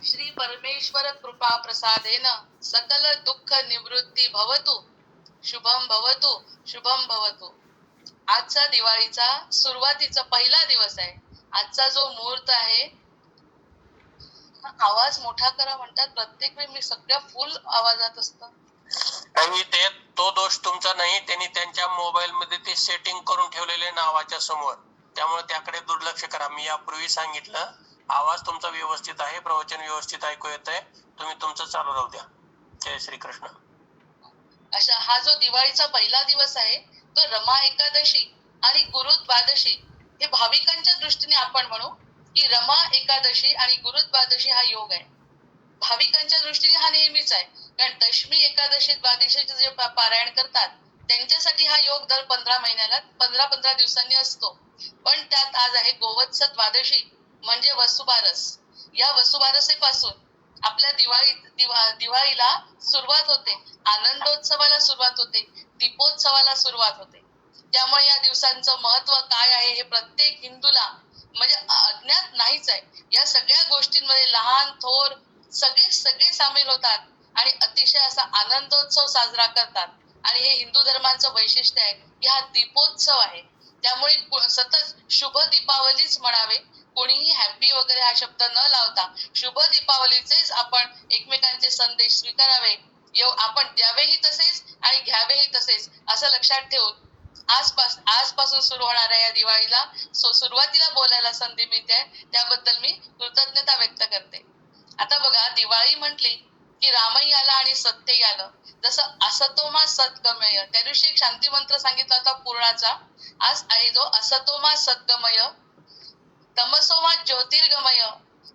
श्री परमेश्वर कृपा प्रसादेन सकल दुःख निवृत्ती भवतु. शुभम भवतु, शुभम भवतु. आजचा दिवाळीचा सुरुवातीचा पहिला दिवस आहे. आजचा जो मुहूर्त आहे, आवाज मोठा करा म्हणतात प्रत्येक वेळी मी सगळ्या फुल आवाजात असतं. आणि ते तो दोष तुमचा नाही, त्यांनी त्यांच्या मोबाईल मध्ये ते सेटिंग करून ठेवलेले नावाच्या समोर, त्यामुळे त्याकडे दुर्लक्ष करा. मी यापूर्वी सांगितलं, आवाज तुमचा व्यवस्थित आहे, प्रवचन व्यवस्थित ऐकू येत आहे, तुम्ही तुमचं चालू राहू द्या. जय श्री कृष्ण. अशा हा जो दिवाळीचा पहिला दिवस आहे तो रमा एकादशी आणि गुरु द्वादशी हे भाविकांच्या दृष्टीने आपण म्हणू की रमा एकादशी आणि गुरु द्वादशी हा योग आहे. भाविकांच्या दृष्टीने हा नेहमीच आहे, कारण दशमी एकादशी द्वादशीचे जे पारायण करतात त्यांच्यासाठी हा योग दर 15 महिन्याला 15 दिवसांनी असतो. पण त्यात आज आहे गोवत्स द्वादशी म्हणजे वसुबारस. या वसुबारसेपासून आपल्या दिवाळीला सुरुवात होते, आनंदोत्सवाला सुरुवात होते, दीपोत्सवाला सुरुवात होते. त्यामुळे या दिवसांचं महत्व काय आहे हे प्रत्येक हिंदूला म्हणजे अज्ञात नाहीच आहे. या सगळ्या गोष्टींमध्ये लहान थोर सगळे सगळे सामील होतात आणि अतिशय असा आनंदोत्सव साजरा करतात. आणि हे हिंदू धर्माचं वैशिष्ट्य आहे की हा दीपोत्सव आहे. त्यामुळे सतत शुभ दीपावलीच म्हणावे, कोणीही हॅपी वगैरे हा शब्द न लावता शुभ दीपावलीचेच आपण एकमेकांचे संदेश स्वीकारावे, आपण द्यावेही तसेच आणि घ्यावेही तसेच असं लक्षात ठेवून आजपासून सुरू होणाऱ्या या दिवाळीला सुरुवातीला बोलायला संधी मिळते, त्याबद्दल मी कृतज्ञता व्यक्त करते. आता बघा, दिवाळी म्हटली की रामही आला आणि सत्यही आलं. जसं असतोमा सद्गमय, त्या दिवशी एक शांती मंत्र सांगितला होता पूर्णाचा. आज आहे जो असतोमा सद्गमय, तमसोमा ज्योतिर्गमय,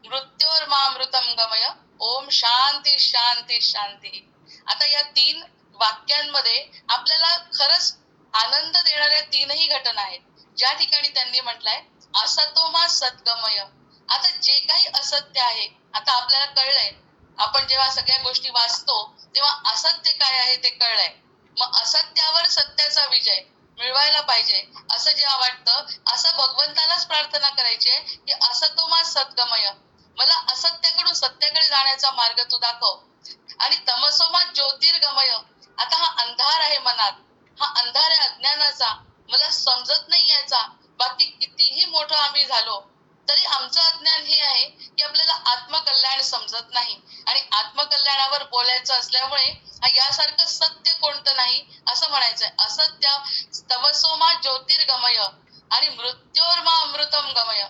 मृत्योर्मामृतम गमय, ओम शांती शांती शांती. आता या 3 वाक्यांमध्ये आपल्याला खरंच आनंद देणाऱ्या 3ही घटना आहेत. ज्या ठिकाणी त्यांनी म्हटलंय असतोमा सद्गमय. आता जे काही असत्य आहे, आता आपल्याला कळलंय, आपण जेव्हा सगळ्या गोष्टी वाचतो तेव्हा असत्य काय आहे ते कळलंय. मग असत्यावर सत्याचा विजय मिळवायला पाहिजे असं जेव्हा वाटतं, असं भगवंतालाच प्रार्थना करायची आहे की असतोमा सद्गमय, मला असत्याकडून सत्याकडे जाण्याचा मार्ग तू दाखव. आणि तमसोमा ज्योतिर्गमय, आता हा अंधार आहे मनात, हा अंधार आहे अज्ञानाचा, मला समजत नाही याचा. बाकी कितीही मोठं आम्ही झालो तरी आमचं अज्ञान हे आहे की आपल्याला आत्मकल्याण समजत नाही. आणि आत्मकल्याणावर बोलायचं असल्यामुळे यासारखं सत्य कोणतं नाही असं म्हणायचंय. असत्य तमसोमा ज्योतिर्गमय आणि मृत्योर्मा अमृतम गमय.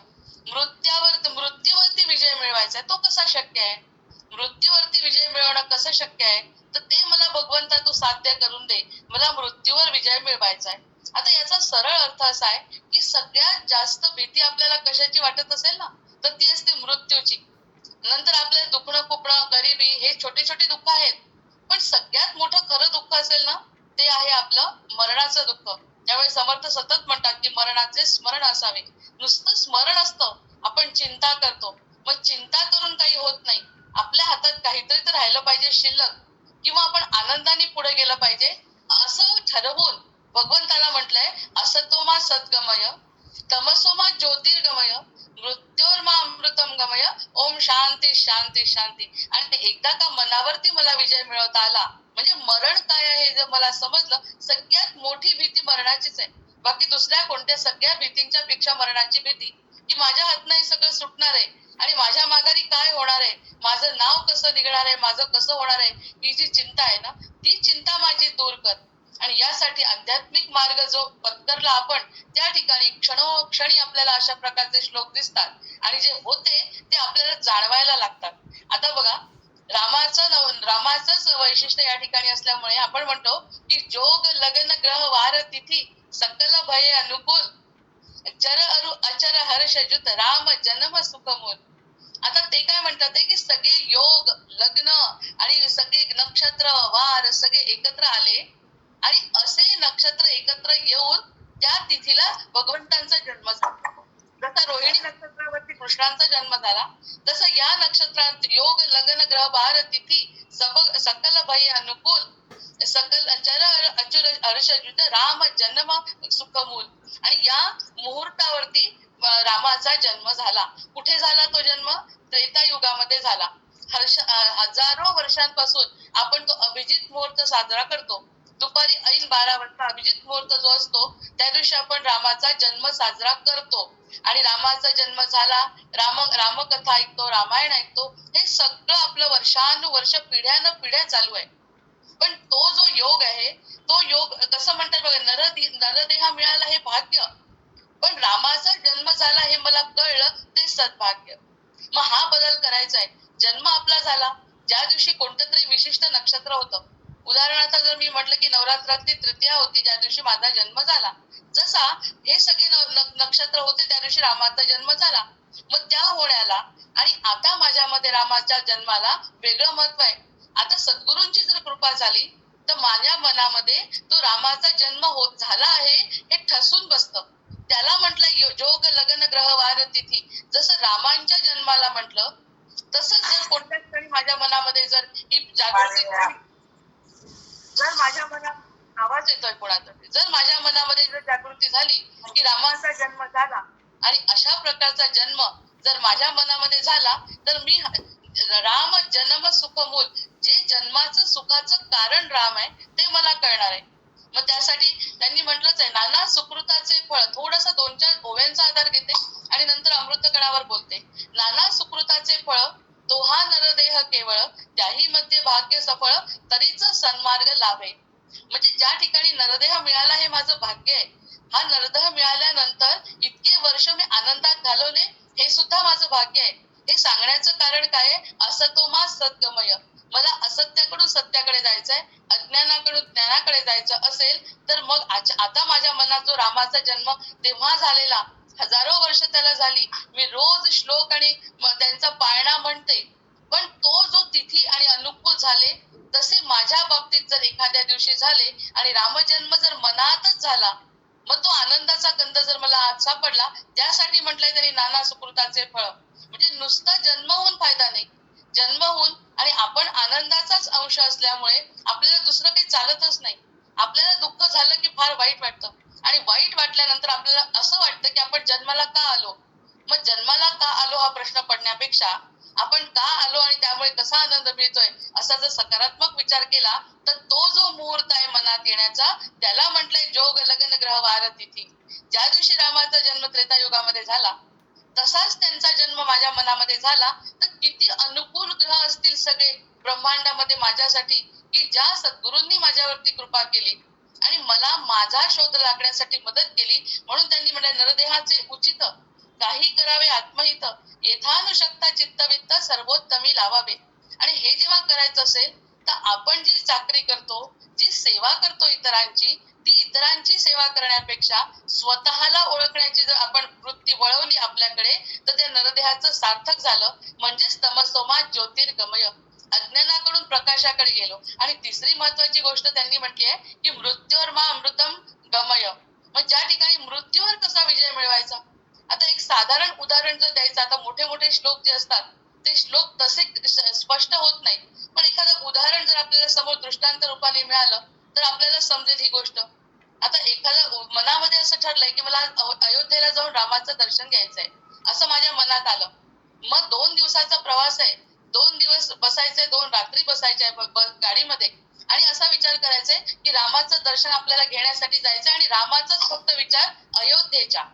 मृत्यूवरती विजय मिळवायचा आहे, तो कसा शक्य आहे? मृत्यूवरती विजय मिळवणं कसं शक्य आहे? तर ते मला भगवंता तू साध्य करून दे, मला मृत्यूवर विजय मिळवायचा आहे. आता याचा सरळ अर्थ असा आहे की सगळ्यात जास्त भीती आपल्याला कशाची वाटत असेल ना, तर ती असते मृत्यूची. नंतर आपल्याला दुखणं खुपणं गरिबी हे छोटे छोटे दुःख आहेत, पण सगळ्यात मोठं खरं दुःख असेल ना ते आहे आपलं मरणाचं दुःख. त्यामुळे समर्थ सतत म्हणतात की मरणाचे स्मरण असावे. नुसतं स्मरण असतं, आपण चिंता करतो, मग चिंता करून काही होत नाही. आपल्या हातात काहीतरी तर राहिलं पाहिजे शिल्लक, किंवा आपण आनंदाने पुढे गेलं पाहिजे असं ठरवून भगवंताला म्हटलंय असतोमा सद्गमय, तमसोमा ज्योतिर्गमय, मृत्योर्मा अमृतम गमय, ओम शांती शांती शांती. आणि एकदा का मनावरती मला विजय मिळवता आला म्हणजे मरण काय आहे जर मला समजलं, सगळ्यात मोठी भीती मरणाचीच आहे. बाकी दुसऱ्या कोणत्या सगळ्या भीतींच्या पेक्षा मरणाची भीती, की माझ्या हातनं हे सगळं सुटणार आहे आणि माझ्या माघारी काय होणार आहे, माझं नाव कसं निघणार आहे, माझं कसं होणार आहे, ही जी चिंता आहे ना ती चिंता माझी दूर कर. आणि यासाठी आध्यात्मिक मार्ग जो पत्करला आपण, त्या ठिकाणी क्षणोक्षणी आपल्याला अशा प्रकारचे श्लोक दिसतात आणि जे होते ते आपल्याला जाणवायला लागतात. आता बघा, रामाचंच वैशिष्ट्य या ठिकाणी असल्यामुळे आपण म्हणतो की जोग लगन ग्रह वार तिथी सकल भय अनुकूल, चर अरु अचर हर्ष जुत राम जन्म सुखमूल. आता ते काय म्हणतात की सगळे योग लग्न आणि सगळे नक्षत्र वार सगळे एकत्र आले आणि असे नक्षत्र एकत्र येऊन त्या तिथीला भगवंतांचा जन्म झाला. जसा रोहिणी नक्षत्रावरती कृष्णांचा जन्म झाला, तसं या नक्षत्रात योग लग्न ग्रह वार तिथी सकल भय अनुकूल, सकल चर अचुर हर्षयुत राम जन्म सुखमूल. आणि या मुहूर्तावरती रामाचा जन्म झाला. कुठे झाला तो जन्म? त्रेता युगामध्ये झाला. हजारो वर्षांपासून आपण तो अभिजित मुहूर्त साजरा करतो. दुपारी ऐन 12 वाजता अभिजित मुहूर्त जो असतो त्या दिवशी आपण रामाचा जन्म साजरा करतो आणि रामाचा जन्म झाला, रामकथा ऐकतो, रामायण ऐकतो, हे सगळं आपलं वर्षानुवर्ष पिढ्यानपिढ्या चालू आहे. पण तो जो योग आहे, तो योग कसं म्हणतात बघा, नरदेह मिळाला हे भाग्य, पण रामाचा जन्म झाला हे मला कळलं ते सद्भाग्य. मग हा बदल करायचा आहे. जन्म आपला झाला, ज्या दिवशी कोणतं तरी विशिष्ट नक्षत्र होतं. उदाहरणार्थ जर मी म्हटलं की नवरात्रातली तृतीया होती ज्या दिवशी माझा जन्म झाला, जसा हे सगळे नक्षत्र होते त्या दिवशी रामाचा जन्म झाला. मग त्या होण्याला आणि आता माझ्यामध्ये रामाच्या जन्माला वेगळं महत्व आहे. आता सद्गुरूंची जर कृपा झाली तर माझ्या मनामध्ये तो रामाचा जन्म होत झाला आहे हे ठसून बसतं. त्याला म्हटलं जोग लग्न ग्रह वार तिथी. जसं रामांच्या जन्माला म्हटलं तसंच जर कोणत्या क्षणी माझ्या मनामध्ये जर ही जागृती झाली, जर माझ्या मनात आवाज येतोय कोणाचा, जर माझ्या मनामध्ये जर जागृती झाली की रामाचा जन्म झाला आणि अशा प्रकारचा जन्म जर माझ्या मनामध्ये झाला तर मी राम जन्म सुखमूल, जे जन्माचं सुखाचं कारण राम आहे ते मला कळणार आहे. मग त्यासाठी त्यांनी म्हटलंच आहे, नाना सुकृताचे फळ. थोडासा 2-4 ओव्यांचा आधार घेते आणि नंतर अमृतकणावर बोलते. नाना सुकृताचे फळ तो हा नरदेह केवळ, त्याही मध्ये भाग्य सफळ तरीच सन्मार्ग लाभे. म्हणजे ज्या ठिकाणी नरदेह मिळाला हे माझं भाग्य आहे. हा नरदेह मिळाल्यानंतर इतके वर्ष मी आनंदात घालवले हे सुद्धा माझं भाग्य आहे. हे सांगण्याचं कारण काय आहे, असतोमा सद्गमय. मला असत्याकडून सत्याकडे जायचंय, अज्ञानाकडून ज्ञानाकडे जायचं असेल तर मग आता माझ्या मनात जो रामाचा जन्म तेव्हा झालेला, हजारो वर्ष त्याला झाली, मी रोज श्लोक आणि त्यांचा पाळणा म्हणते, पण तो जो तिथी आणि अनुकूल झाले तसे माझ्या बाबतीत जर एखाद्या दिवशी झाले आणि रामजन्म जर मनातच झाला, मग तो आनंदाचा गंध जर मला आज सापडला. त्यासाठी म्हटलंय त्यांनी नाना सुकृताचे फळ. म्हणजे नुसता जन्म होऊन फायदा नाही, जन्म होऊन आणि आपण आनंदाचाच अंश असल्यामुळे आपल्याला दुसरं काही चालतच नाही. आपल्याला दुःख झालं की फार वाईट वाटतं आणि वाईट वाटल्यानंतर आपल्याला असं वाटतं की आपण जन्माला का आलो. मग जन्माला का आलो हा प्रश्न पडण्यापेक्षा आपण का आलो आणि त्यामुळे कसा आनंद मिळतोय असा जर सकारात्मक विचार केला तर तो जो मुहूर्त आहे मनात येण्याचा त्याला म्हटलंय जोग लग्न ग्रह वार तिथी. ज्या दिवशी रामाचा जन्म त्रेतायुगामध्ये झाला तसाच त्यांचा जन्म माझ्या मनामध्ये झाला तर किती अनुकूल ग्रह असतील सगळे ब्रह्मांडामध्ये माझ्यासाठी, की ज्या सद्गुरूंनी माझ्यावरती कृपा केली आणि मला माझा शोध लागण्यासाठी मदत केली. म्हणून त्यांनी म्हटलं नरदेहाचे उचित काही करावे आत्महित, येथानुशक्ता चित्तवित्त सर्वोत्तमी लावावे. आणि हे जेव्हा करायचं असेल तर आपण जी चाकरी करतो, जी सेवा करतो इतरांची, ती इतरांची सेवा करण्यापेक्षा स्वतःला ओळखण्याची जर आपण वृत्ती वळवली आपल्याकडे तर त्या नरदेहाचं सार्थक झालं. म्हणजेच तमसोमा ज्योतिर्गमय, अज्ञानाकडून प्रकाशाकडे गेलो. आणि तिसरी महत्वाची गोष्ट त्यांनी म्हटली आहे की मृत्यूर्मा अमृतम गमय. मग ज्या ठिकाणी मृत्यूवर कसा विजय मिळवायचा. आता एक साधारण उदाहरण जर द्यायचं, आता मोठे मोठे श्लोक जे असतात ते श्लोक तसे स्पष्ट होत नाही, पण एखादं उदाहरण जर आपल्याला समोर दृष्टांत रूपाने मिळालं तर आपल्याला समजेल ही गोष्ट. आता एखाद्या मनामध्ये असं ठरलंय की मला अयोध्येला जाऊन रामाचं दर्शन घ्यायचंय, असं माझ्या मनात आलं. मग 2 दिवसाचा प्रवास आहे, 2 दिवस बसायचंय, 2 रात्री बसायच्या गाडीमध्ये आणि असा विचार करायचाय की रामाचं दर्शन आपल्याला घेण्यासाठी जायचंय आणि रामाचाच फक्त विचार अयोध्येच्या,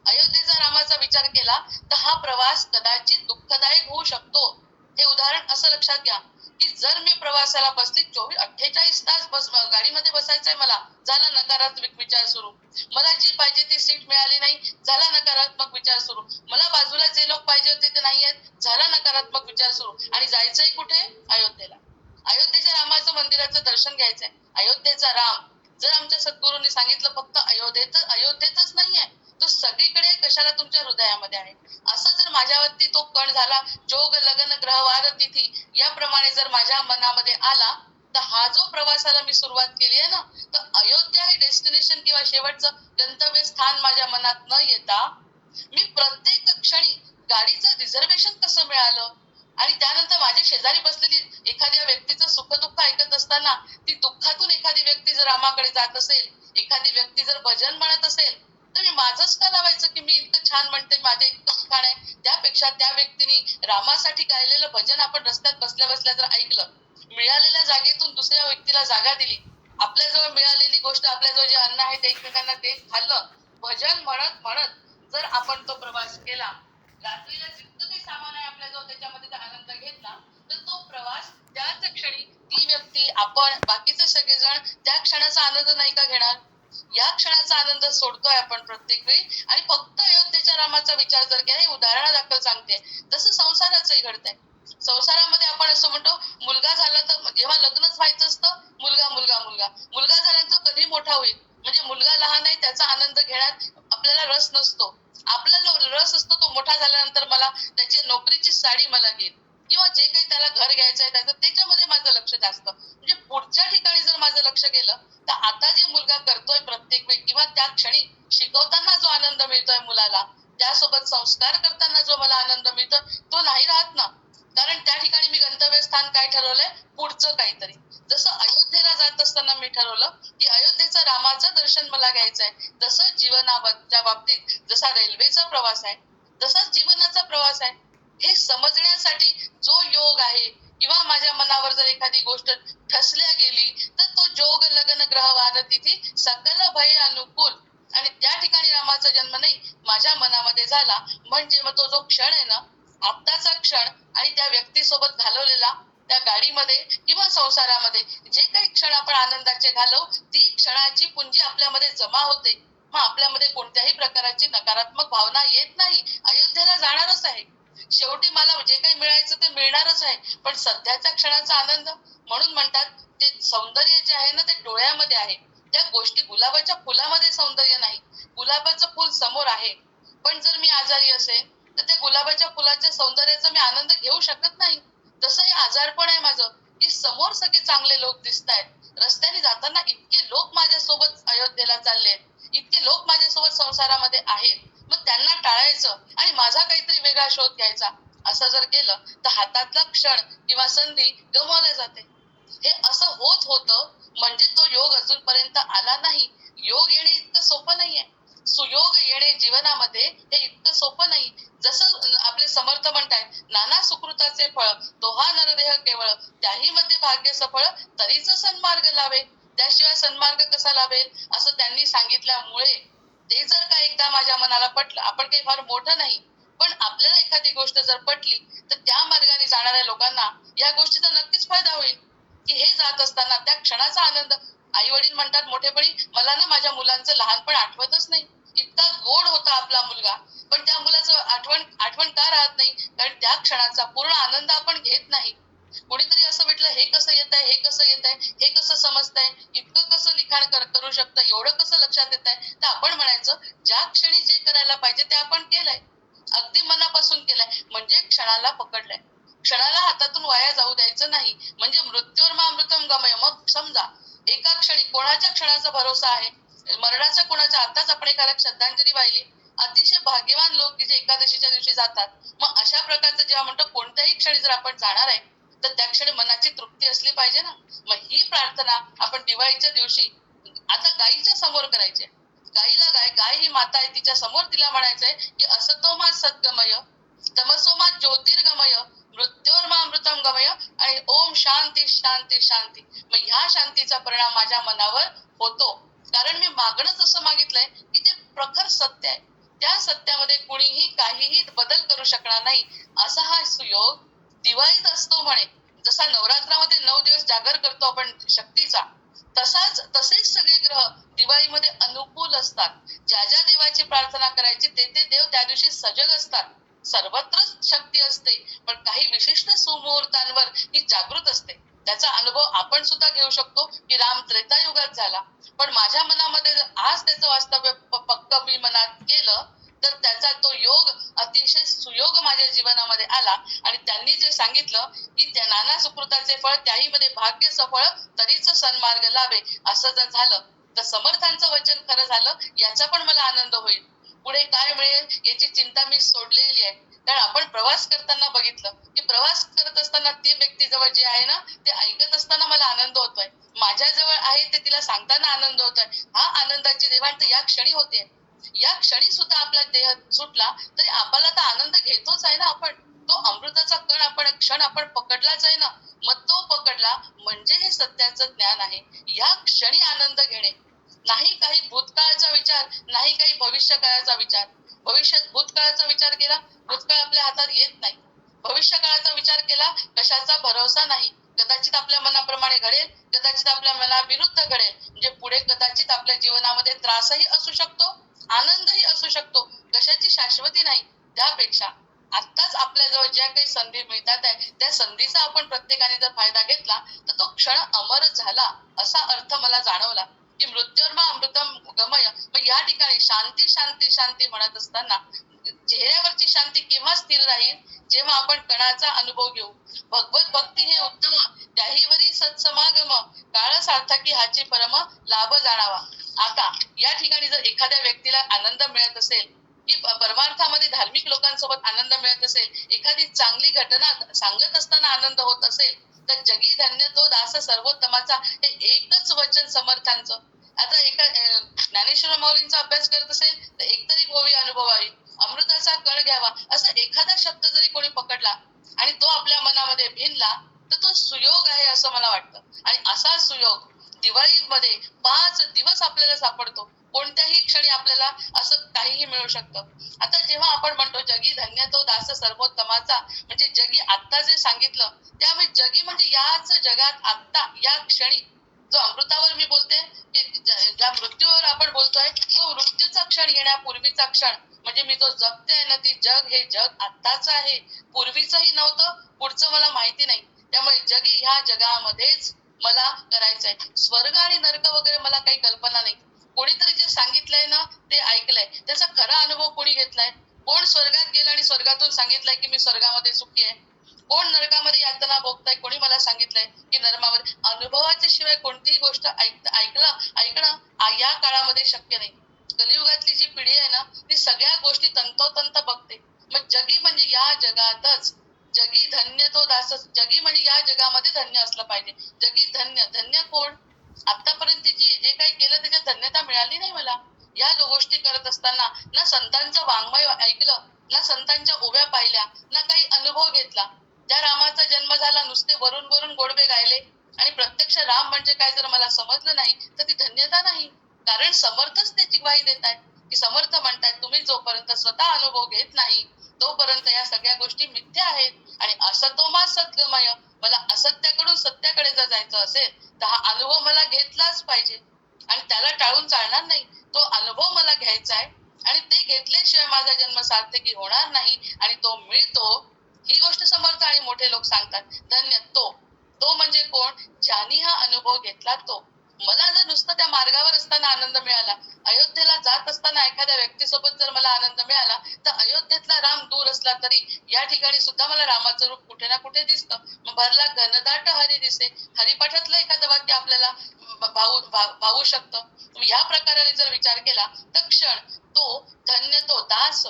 अयोध्येचा रामाचा विचार केला तर हा प्रवास कदाचित दुःखदायक होऊ शकतो. हे उदाहरण असं लक्षात घ्या की जर मी प्रवासाला बसली 48 तास गाडीमध्ये बसायचंय, मला झाला नकारात्मक विचार सुरू. मला जी पाहिजे ती सीट मिळाली नाही, झाला नकारात्मक विचार सुरू. मला बाजूला जे लोक पाहिजे होते ते नाही आहेत, झाला नकारात्मक विचार सुरू. आणि जायचंय कुठे, अयोध्येला. अयोध्येच्या रामाचं मंदिराचं दर्शन घ्यायचंय. अयोध्येचा राम जर आमच्या सद्गुरूंनी सांगितलं फक्त अयोध्येतच नाहीये, तो सगळीकडे कशाला तुमच्या हृदयामध्ये आहे. असं जर माझ्यावरती तो कण झाला, जोग लगन ग्रहवार तिथी याप्रमाणे जर माझ्या मनामध्ये आला तर हा जो प्रवासाला मी सुरुवात केली आहे ना, तर अयोध्या हे डेस्टिनेशन किंवा शेवटचं गंतव्य स्थान माझ्या मनात न येता मी प्रत्येक क्षणी गाडीचं रिझर्वेशन कसं मिळालं आणि त्यानंतर माझ्या शेजारी बसलेली एखाद्या व्यक्तीचं सुखदुःख ऐकत असताना ती दुःखातून एखादी व्यक्ती जर रामाकडे जात असेल, एखादी व्यक्ती जर भजन म्हणत असेल तर मी माझंच का लावायचं की मी इतकं छान म्हणते, माझे इतकं लिखाण आहे. त्यापेक्षा त्या व्यक्तीने रामासाठी गायलेलं भजन आपण रस्त्यात बसल्या बसल्या जर ऐकलं, मिळालेल्या जागेतून दुसऱ्या व्यक्तीला जागा दिली, आपल्याजवळ मिळालेली गोष्ट, आपल्याजवळ जे अन्न आहे ते एकमेकांना देत खाल्लं, भजन म्हणत म्हणत जर आपण तो प्रवास केला, रात्रीला जितकं काही सामान आहे आपल्याजवळ त्याच्यामध्ये जर आनंद घेतला, तर तो प्रवास त्याच क्षणी ती व्यक्ती, आपण, बाकीचे सगळेजण त्या क्षणाचा आनंद नाही का घेणार? या क्षणाचा आनंद सोडतोय आपण प्रत्येक वेळी आणि फक्त अयोध्येच्या रामाचा विचार जर केला, हे उदाहरणादाखल सांगते. तसं संसाराचंही घडतंय. संसारामध्ये आपण असं म्हणतो, मुलगा झाला तर जेव्हा लग्नच व्हायचं असतं, मुलगा मुलगा मुलगा मुलगा झाल्यानंतर कधी मोठा होईल, म्हणजे मुलगा लहान आहे त्याचा आनंद घेण्यात आपल्याला रस नसतो. आपला रस असतो तो मोठा झाल्यानंतर मला त्याची नोकरीची साडी मला घेईल, किंवा जे काही त्याला घर घ्यायचं आहे त्याचं, त्याच्यामध्ये माझं लक्ष जास्त, म्हणजे पुढच्या ठिकाणी जर माझं लक्ष गेलं तर आता जे मुलगा करतोय प्रत्येक वेळी, किंवा त्या क्षणी शिकवताना जो आनंद मिळतोय मुलाला, त्यासोबत संस्कार करताना जो मला आनंद मिळतोय, तो नाही राहत ना. कारण त्या ठिकाणी मी गंतव्यस्थान काय ठरवलंय, पुढचं काहीतरी. जसं अयोध्येला जात असताना मी ठरवलं की अयोध्येचं रामाचं दर्शन मला घ्यायचं आहे, तसं जीवनाच्या बाबतीत जसा रेल्वेचा प्रवास आहे तसाच जीवनाचा प्रवास आहे. हे समजण्यासाठी जो योग आहे, किंवा माझ्या मनावर जर एखादी गोष्ट ठसल्या गेली, तर तो जोग लगन ग्रह वार तिथी सकल भय अनुकूल, आणि त्या ठिकाणी रामाचा जन्म नाही माझ्या मनामध्ये झाला, म्हणजे मग तो जो क्षण आहे ना, आत्ताचा क्षण, आणि त्या व्यक्तीसोबत घालवलेला त्या गाडीमध्ये किंवा संसारामध्ये जे काही क्षण आपण आनंदाचे घालवू, ती क्षणाची पुंजी आपल्यामध्ये जमा होते. मग आपल्यामध्ये कोणत्याही प्रकारची नकारात्मक भावना येत नाही. अयोध्येला जाणारच आहे, शेवटी मला जे काही मिळायचं ते मिळणारच आहे, पण सध्याच्या क्षणाचा आनंद, म्हणून म्हणतात ते सौंदर्य जे आहे ना ते डोळ्यामध्ये आहे. त्या गोष्टी, गुलाबाच्या फुलामध्ये सौंदर्य नाही, गुलाबाचं फुल समोर आहे, पण जर मी आजारी असेल तर त्या गुलाबाच्या फुलाच्या सौंदर्याचा मी आनंद घेऊ शकत नाही. तसं हे आजारपण आहे माझं, की समोर सगळे चांगले लोक दिसत आहेत, रस्त्याने जाताना इतके लोक माझ्यासोबत अयोध्येला चालले, इतके लोक माझ्यासोबत संसारामध्ये आहेत, मग त्यांना टाळायचं आणि माझा काहीतरी वेगळा शोध घ्यायचा, असं जर केलं तर हातातला क्षण किंवा संधी गमावल्या जाते. हे असं होत होतं, म्हणजे तो योग अजूनपर्यंत आला नाही. योग येणे इतकं सोपं नाहीये, सुयोग येणे जीवनामध्ये हे इतकं सोपं नाही. जसं आपले समर्थ म्हणतायत, नाना सुकृताचे फळ तो हा नरदेह केवळ, त्याही मध्ये भाग्य सफळ तरीच सन्मार्ग लावे. त्याशिवाय सन्मार्ग कसा लाभेल, असं त्यांनी सांगितल्यामुळे ते जर का एकदा माझ्या मनाला पटलं, आपण काही फार मोठं नाही, पण आपल्याला एखादी गोष्ट जर पटली तर त्या मार्गाने जाणाऱ्या लोकांना या गोष्टीचा नक्कीच फायदा होईल. की हे जात असताना त्या क्षणाचा आनंद, आई वडील म्हणतात मोठेपणी, मला ना माझ्या मुलांचं लहानपण आठवतच नाही, इतका गोड होता आपला मुलगा, पण त्या मुलाचं आठवण का राहत नाही, कारण त्या क्षणाचा पूर्ण आनंद आपण घेत नाही. कोणीतरी असं म्हटलं, हे कसं येत आहे, हे कसं येत आहे, हे कसं समजतंय, इतकं कसं लिखाण करू शकतं, एवढं कसं लक्षात येत आहे, तर आपण म्हणायचं ज्या क्षणी जे करायला पाहिजे ते आपण केलंय, अगदी मनापासून केलंय, म्हणजे क्षणाला पकडलंय. क्षणाला हातातून वाया जाऊ द्यायचं नाही, म्हणजे मृत्यूवर मा अमृतम गमय. मग समजा एका क्षणी, कोणाच्या क्षणाचा भरोसा आहे, मरणाचा कोणाच्या, आताच आपण एखाद्या श्रद्धांजली वाहिली, अतिशय भाग्यवान लोक की जे एकादशीच्या दिवशी जातात. मग अशा प्रकारचं जेव्हा म्हणतो, कोणत्याही क्षणी जर आपण जाणार आहे तर त्या क्षणी मनाची तृप्ती असली पाहिजे ना. मग ही प्रार्थना आपण दिवाळीच्या दिवशी आता गायीच्या समोर करायची. गायीला, गाय ही माता आहे, तिच्या समोर तिला म्हणायचंय की असतो मा सद्गमय, तमसो मा ज्योतिर्गमय, मृत्योर्मा अमृतम गमय, आणि ओम शांती शांती शांती. मग ह्या शांतीचा परिणाम माझ्या मनावर होतो, कारण मी मागणंच असं मागितलंय की जे प्रखर सत्य आहे, त्या सत्यामध्ये कुणीही काहीही बदल करू शकणार नाही. असा हा सुयोग दिवाळीत असतो म्हणे. जसा नवरात्रामध्ये 9 दिवस जागर करतो आपण शक्तीचा, तसेच सगळे ग्रह दिवाळीमध्ये अनुकूल असतात. ज्या ज्या देवाची प्रार्थना करायची ते देव त्या दिवशी सजग असतात. सर्वत्रच शक्ती असते, पण काही विशिष्ट सुमुहूर्तांवर ही जागृत असते. त्याचा अनुभव आपण सुद्धा घेऊ शकतो की राम त्रेतायुगात झाला, पण माझ्या मनामध्ये आज त्याचं वास्तव्य पक्क मी मनात केलं तर त्याचा तो योग, अतिशय सुयोग माझ्या जीवनामध्ये आला. आणि त्यांनी जे सांगितलं की त्या नाना सुकृताचे फळ त्याही मध्ये भाग्य सफळ तरीच सन्मार्ग लावे, असं जर झालं तर समर्थांचं वचन खरं झालं, याचा पण मला आनंद होईल. पुढे काय मिळेल याची चिंता मी सोडलेली आहे. कारण आपण प्रवास करताना बघितलं की प्रवास करत असताना ती व्यक्ती जवळ जे आहे ना ते ऐकत असताना मला आनंद होतोय, माझ्या जवळ आहे ते तिला सांगताना आनंद होतोय. हा आनंदाची देवाण तर या क्षणी होते. या क्षणी सुद्धा आपला देह सुटला तरी आपल्याला तर आनंद घेतोच आहे ना आपण. तो अमृताचा क्षण आपण पकडलाच आहे ना. मग तो पकडला म्हणजे हे सत्याचं ज्ञान आहे. या क्षणी आनंद घेणे, नाही काही भूतकाळाचा विचार, नाही काही भविष्यकाळाचा विचार. भविष्यात भूतकाळाचा विचार केला, भूतकाळ आपल्या हातात येत नाही. भविष्यकाळाचा विचार केला, कशाचा भरोसा नाही. कदाचित आपल्या मनाप्रमाणे घडेल, कदाचित आपल्या मनाविरुद्ध घडेल. म्हणजे पुढे कदाचित आपल्या जीवनामध्ये त्रासही असू शकतो, आनंदही असू शकतो. कशाची शाश्वती नाही. त्यापेक्षा आत्ताच आपल्याजवळ ज्या काही संधी मिळतात आहे त्या संधीचा आपण प्रत्येकाने जर फायदा घेतला तर तो क्षण अमर झाला असा अर्थ मला जाणवला. की मृत्युर्मा अमृतम गमय. मग या ठिकाणी शांती शांती शांती म्हणत असताना चेहऱ्यावरची शांती केव्हा स्थिर राहील, जेव्हा आपण कणाचा अनुभव घेऊ. भगवत भक्ती हे उत्तम, त्याहीवरी सत्समागम, काळ सार्थकी हाची परम लाभ जाणावा. आता या ठिकाणी जर एखाद्या व्यक्तीला आनंद मिळत असेल, की परमार्थामध्ये धार्मिक लोकांसोबत आनंद मिळत असेल, एखादी चांगली घटना सांगत असताना आनंद होत असेल, तर जगी धन्य तो दास सर्वोत्तमाचा, हे एकच वचन समर्थांचं. आता एका ज्ञानेश्वर माऊलींचा अभ्यास करत असेल तर एक तरी गोवी अनुभवावी, अमृताचा कण घ्यावा, असं एखादा शब्द जरी कोणी पकडला आणि तो आपल्या मनामध्ये भिनला तर तो सुयोग आहे असं मला वाटतं. आणि असा सुयोग दिवाळीमध्ये 5 दिवस आपल्याला सापडतो. कोणत्याही क्षणी आपल्याला असं काहीही मिळू शकतं. आता जेव्हा आपण म्हणतो जगी धन्य तो दास सर्वोत्तमाचा, म्हणजे जगी आत्ता जे सांगितलं त्यामुळे जगी म्हणजे याच जगात आत्ता या क्षणी जो अमृतावर मी बोलते, की ज्या मृत्यूवर आपण बोलतोय, तो मृत्यूचा क्षण येण्यापूर्वीचा क्षण, म्हणजे मी जो जगते ना ती जग, हे जग आत्ताच आहे, पूर्वीचंही नव्हतं, पुढचं मला माहिती नाही. त्यामुळे जगी ह्या जगामध्येच मला करायचंय. स्वर्ग आणि नरक वगैरे मला काही कल्पना नाही. कोणीतरी जे सांगितलंय ना ते ऐकलंय, त्याचा खरा अनुभव कोणी घेतलाय? कोण स्वर्गात गेलं आणि स्वर्गातून सांगितलंय की मी स्वर्गामध्ये सुखी आहे? कोण नरकामध्ये यातना भोगताय, कोणी मला सांगितलंय की नरकामध्ये? अनुभवाच्या शिवाय कोणतीही गोष्ट ऐकणं या काळामध्ये शक्य नाही. कलियुगातली जी पिढी आहे ना ती सगळ्या गोष्टी तंतोतंत बघते. मग जगी म्हणजे या जगातच, जगी धन्य तो दास, जगी म्हणजे या जगामध्ये धन्य असलं पाहिजे. जगी धन्य, धन्य कोण? आतापर्यंत जे काही केलं त्याच्यात धन्यता मिळाली नाही मला. या गोष्टी करत असताना ना संतांचं वाङ्मय ऐकलं, ना संतांच्या उभ्या पाहिल्या, ना काही अनुभव घेतला. ज्या रामाचा जन्म झाला नुसते वरून वरून गोडवे गायले आणि प्रत्यक्ष राम म्हणजे काय जर मला समजलं नाही तर ती धन्यता नाही. कारण समर्थच त्याची ग्वाही देत आहेत, की समर्थ म्हणतायत तुम्ही जोपर्यंत स्वतः अनुभव घेत नाही तोपर्यंत या सगळ्या गोष्टी मिथ्या आहेत. आणि असतोमा सत्गमय, मला असत्याकडून सत्याकडे जर जायचं असेल तर हा अनुभव मला घेतलाच पाहिजे आणि त्याला टाळून चालणार नाही. तो अनुभव मला घ्यायचा आहे आणि ते घेतल्याशिवाय माझा जन्म सार्थकी होणार नाही. आणि तो मिळतो, ही गोष्ट समर्थ आणि मोठे लोक सांगतात. धन्य तो म्हणजे कोण? ज्यांनी हा अनुभव घेतला तो. मला जर नुसतं त्या मार्गावर असताना आनंद मिळाला, अयोध्येला जात असताना एखाद्या व्यक्तीसोबत जर मला आनंद मिळाला, तर अयोध्येतला राम दूर असला तरी या ठिकाणी सुद्धा मला रामाचं रूप कुठे ना कुठे दिसतं. मग भरला घनदाट हरी दिसे, हरिपाठातलं एखादं वाक्य आपल्याला भावू शकतं. या प्रकाराने जर विचार केला तर क्षण तो धन्य तो दास,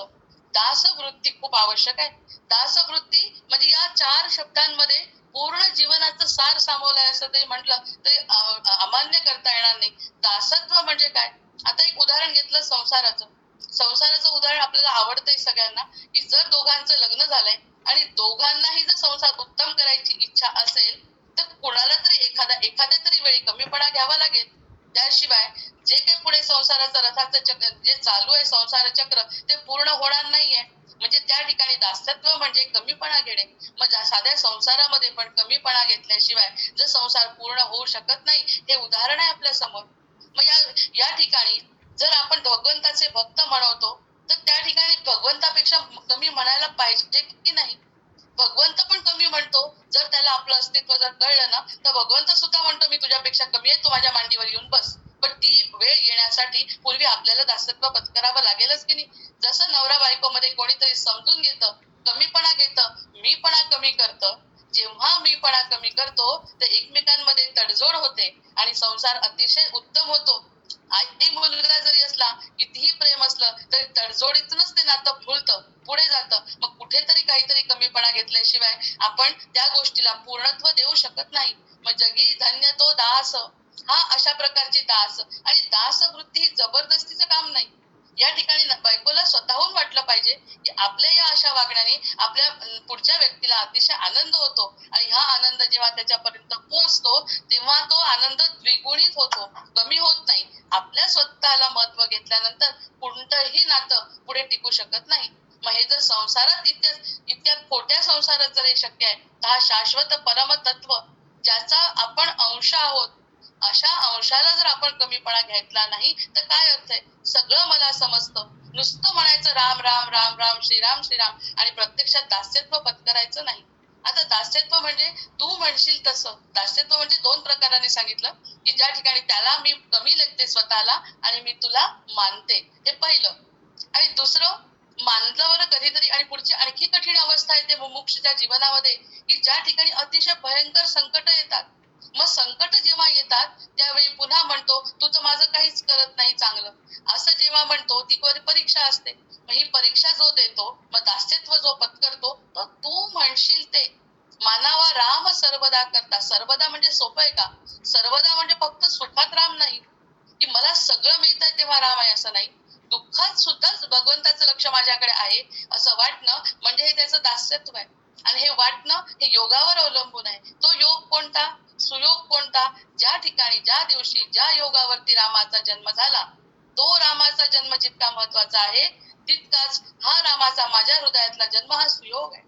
दासवृत्ती खूप आवश्यक आहे. दासवृत्ती म्हणजे या 4 शब्दांमध्ये पूर्ण जीवनाचं सार सामावलंय असं तरी म्हटलं तरी अमान्य करता येणार नाही. दासत्व म्हणजे काय? आता एक उदाहरण घेतलं संसाराचं. संसाराचं उदाहरण आपल्याला आवडतंय सगळ्यांना, की जर दोघांचं लग्न झालंय आणि दोघांनाही जर संसार उत्तम करायची इच्छा असेल तर कुणाला तरी एखाद्या तरी वेळी कमीपणा घ्यावा लागेल. त्याशिवाय जे काही पुढे संसाराचं रथाचं चक्र जे चालू आहे, संसार चक्र, ते पूर्ण होणार नाहीये. म्हणजे त्या ठिकाणी दासत्व म्हणजे कमीपणा घेणे. मग साध्या संसारामध्ये पण कमीपणा घेतल्याशिवाय जर संसार पूर्ण होऊ शकत नाही, हे उदाहरण आहे आपल्या समोर. मग या ठिकाणी जर आपण भगवंताचे भक्त म्हणवतो तर त्या ठिकाणी भगवंतापेक्षा कमी म्हणायला पाहिजे की नाही? भगवंत पण कमी म्हणतो. जर त्याला आपलं अस्तित्व जर कळलं ना तर भगवंत सुद्धा म्हणतो मी तुझ्यापेक्षा कमी आहे, तू माझ्या मांडीवर येऊन बस. पण ती वेळ येण्यासाठी पूर्वी आपल्याला दासत्व पत्करावं लागेलच की नाही? जसं नवरा बायकोमध्ये कोणीतरी समजून घेतं, कमीपणा घेतं, मीपणा कमी करतं. जेव्हा मीपणा कमी करतो तर एकमेकांमध्ये तडजोड होते आणि संसार अतिशय उत्तम होतो. आई मुलगा जरी असला, कितीही प्रेम असलं तरी तडजोडीतूनच ते नातं फुलतं, पुढे जातं. मग कुठेतरी काहीतरी कमीपणा घेतल्याशिवाय आपण त्या गोष्टीला पूर्णत्व देऊ शकत नाही. मग जगी धन्य तो दास, हा अशा प्रकारची दास. आणि दासवृत्ती ही जबरदस्तीचं काम नाही. या ठिकाणी बायकोला स्वतःहून वाटलं पाहिजे की आपल्या या अशा वागण्याने आपल्या पुढच्या व्यक्तीला अतिशय आनंद होतो आणि हा आनंद जेव्हा त्याच्यापर्यंत पोहोचतो तेव्हा तो आनंद द्विगुणित होतो, कमी होत नाही. आपल्या स्वतःला महत्व घेतल्यानंतर कोणतंही नातं पुढे टिकू शकत नाही. मग हे जर संसारात इतक्या खोट्या संसारात जर हे शक्य आहे तर हा शाश्वत परमतत्व ज्याचा आपण अंश आहोत अशा अंशाला जर आपण कमीपणा घेतला नाही तर काय अर्थ आहे? सगळं मला समजतं, नुसतं म्हणायचं राम राम राम राम श्रीराम श्रीराम आणि प्रत्यक्षात दास्यत्व पत्करायचं नाही. आता दास्यत्व म्हणजे तू म्हणशील तसं. दास्यत्व म्हणजे दोन प्रकाराने सांगितलं की ज्या ठिकाणी त्याला मी कमी लेखते स्वतःला आणि मी तुला मानते, हे पहिलं. आणि दुसरं मानल्यावर कधीतरी आणि पुढची आणखी कठीण अवस्था येते मुमुक्षच्या जीवनामध्ये की ज्या ठिकाणी अतिशय भयंकर संकट येतात. मग संकट जेव्हा येतात त्यावेळी पुन्हा म्हणतो तू तर माझं काहीच करत नाही चांगलं, असं जेव्हा म्हणतो ती परीक्षा असते. मग ही परीक्षा जो देतो, मग दास्यत्व जो पत्करतो तो तू म्हणशील ते. मानावा राम सर्वदा करता. सर्वदा म्हणजे सोपं आहे का? सर्वदा म्हणजे फक्त सुखात राम नाही की मला सगळं मिळतंय तेव्हा राम आहे असं नाही. दुःखात सुद्धा भगवंताचं लक्ष माझ्याकडे आहे असं वाटणं म्हणजे हे त्याचं दास्यत्व आहे. आणि हे वाटणं हे योगावर अवलंबून आहे. तो योग कोणता? सुयोग कोणता? ज्या ठिकाणी ज्या दिवशी ज्या योगावरती रामाचा जन्म झाला तो रामाचा जन्म जितका महत्वाचा आहे तितकाच हा रामाचा माझ्या हृदयातला जन्म हा सुयोग आहे.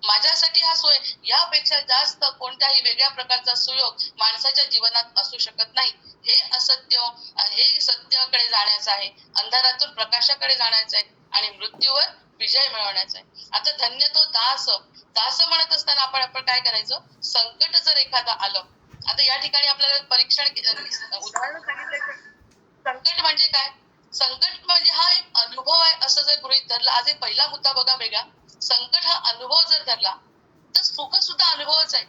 माझ्यासाठी हा सोय यापेक्षा जास्त कोणत्याही वेगळ्या प्रकारचा सुयोग माणसाच्या जीवनात असू शकत नाही. हे असत्य, हे सत्याकडे जाण्याचं आहे, अंधारातून प्रकाशाकडे जाण्याचं आहे आणि मृत्यूवर विजय मिळवण्याचा आहे. आता धन्य तो दास. दास म्हणत असताना आपण काय करायचं? संकट जर एखादं आलं, आता या ठिकाणी आपल्याला परीक्षण उदाहरण सांगितलं. संकट म्हणजे काय? संकट म्हणजे हा एक अनुभव आहे असं जर गृहीत धरलं. आज एक पहिला मुद्दा बघा वेगळा. संकट हा अनुभव जर धरला तर सुख सुद्धा अनुभवच आहे,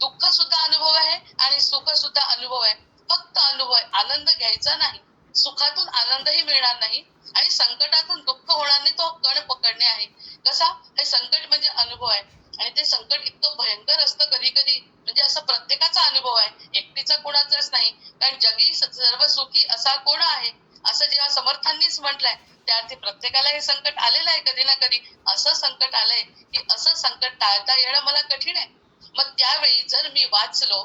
दुःख सुद्धा अनुभव आहे आणि सुख सुद्धा अनुभव आहे. फक्त अनुभव आहे, आनंद घ्यायचा नाही. सुखातून आनंदही मिळणार नाही आणि संकटातून दुःख होणार नाही, तो कण पकडणे आहे. कसा? हे संकट म्हणजे अनुभव आहे आणि ते संकट इतकं भयंकर असतं कधी कधी म्हणजे असं प्रत्येकाचा अनुभव आहे, एकटीचा कोणाचाच नाही. कारण जगी सर्व सुखी असा कोण आहे असं जेव्हा समर्थांनीच म्हटलंय त्याअर्थी प्रत्येकाला हे संकट आलेलं आहे कधी ना कधी. असं संकट आलंय की असं संकट टाळता येणं मला कठीण आहे. मग त्यावेळी जर मी वाचलो,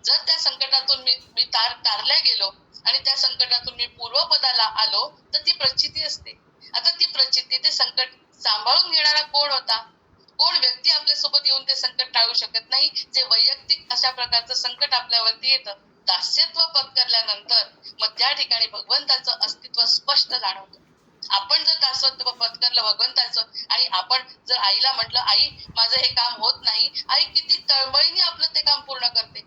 जर त्या संकटातून मी तारल्या गेलो आणि त्या संकटातून मी पूर्वपदाला आलो तर ती प्रचिती असते. आता ती प्रचिती, ते संकट सांभाळून घेणारा कोण होता? कोण व्यक्ती आपल्यासोबत येऊन ते संकट टाळू शकत नाही, जे वैयक्तिक अशा प्रकारचं संकट आपल्यावरती येतं. दास्यत्व पत्करल्यानंतर मग त्या ठिकाणी भगवंताचं अस्तित्व स्पष्ट जाणवतं. आपण जर दासत्व पत्करलं भगवंताचं आणि आपण जर आईला म्हटलं आई माझं हे काम होत नाही, आई किती तळमळीने आपलं ते काम पूर्ण करते.